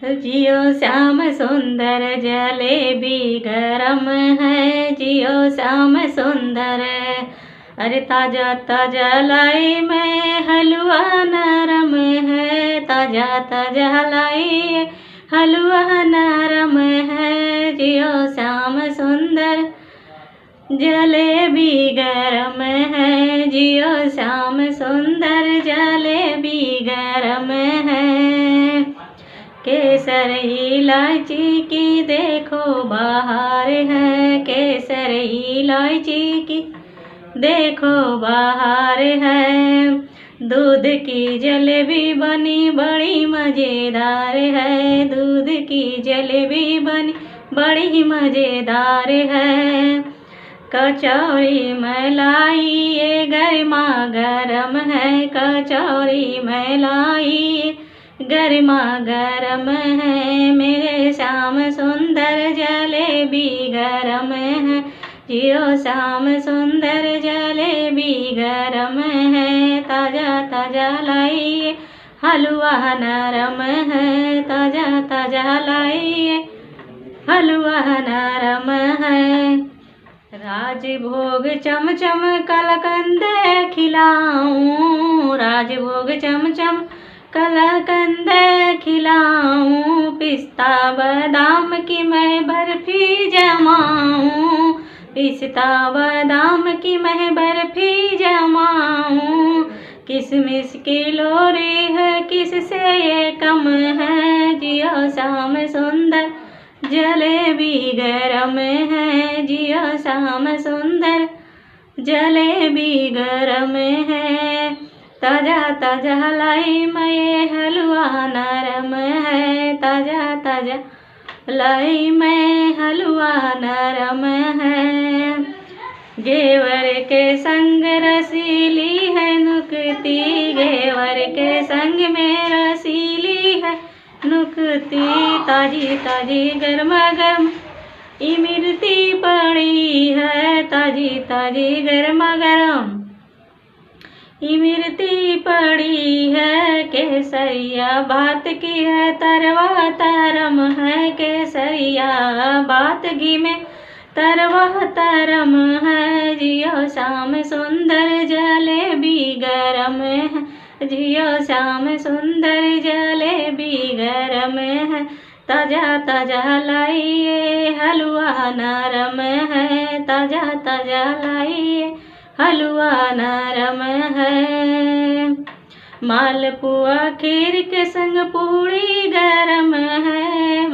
जियो श्याम सुंदर जलेबी गरम है, जियो श्याम सुंदर। अरे ताजा ताजा लाई में हलवा नरम है, ताजा ताजा लाई हलवा नरम है, जियो श्याम सुंदर जलेबी गरम है, जियो श्याम सुंदर जलेबी गरम है। केसर इलायची की देखो बाहर है, केसर इलायची की देखो बाहर है। दूध की जलेबी बनी बड़ी मज़ेदार है, दूध की जलेबी बनी बड़ी मज़ेदार है। कचौरी मलाई ये गर्मा गरम है, कचौरी मलाई गर्मा गरम है। मेरे श्याम सुंदर जलेबी गरम है, जियो श्याम सुंदर जलेबी गरम है। ताजा ताजा लाइए हलवा नरम है, ताजा ताजा लाइए हलवा नरम है। राजभोग चमचम कलकंद खिलाऊं, राजभोग चमचम कलकंद खिलाऊं। पिस्ता बादाम की मैं बर्फी जमाऊं, पिस्ता बादाम की मैं बर्फी जमाऊं। किसमिस की लोरी है किससे ये कम है, जियो श्याम सुंदर जलेबी गरम है, जियो श्याम सुंदर जलेबी गरम है। ताजा ताजा लाई में हलवा नरम है, ताजा ताजा लाई में हलवा नरम है। घेवर के संग रसीली है नुक्ती, घेवर के संग में रसीली है नुक्ती। ताजी ताजी गर्मा गर्म इमरती पड़ी है, ताजी ताजी गर्मा गर्म इमरती पड़ी है। केसरिया बात की है तरवा तरम है, केसरिया बात घी में तरवा तरम है। जियो श्याम सुंदर जलेबी गरम है, जियो श्याम सुंदर जलेबी गरम है। ताजा ताजा लाइए हलवा नरम है, ताजा ताजा लाइए हलवा नरम है। मालपुआ खीर के संग पूड़ी गरम है,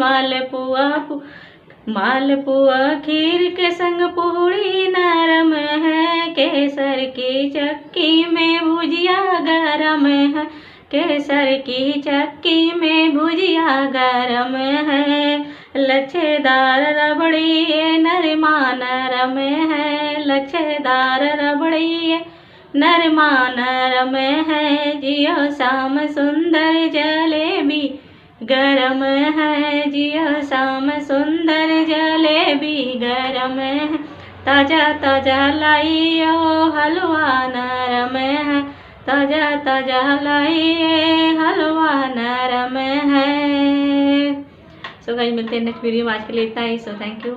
मालपुआ खीर के संग पूड़ी नरम है। केसर की चक्की में भुजिया गरम है, केसर की चक्की में भुजिया गरम है। लच्छेदार रबड़ी नरमा नरम है, लच्छेदार रबड़ी नरमा नरम है। जियो श्याम सुंदर जलेबी गरम है, जियो श्याम सुंदर जलेबी गरम है। ताजा ताजा लाइयो हलवा नरम है, ताजा ताजा लाइए हलवा नरम है। सो गाइस मिलते हैं नेक्स्ट वीडियो में, आज के लिए इतना ही। So thank you.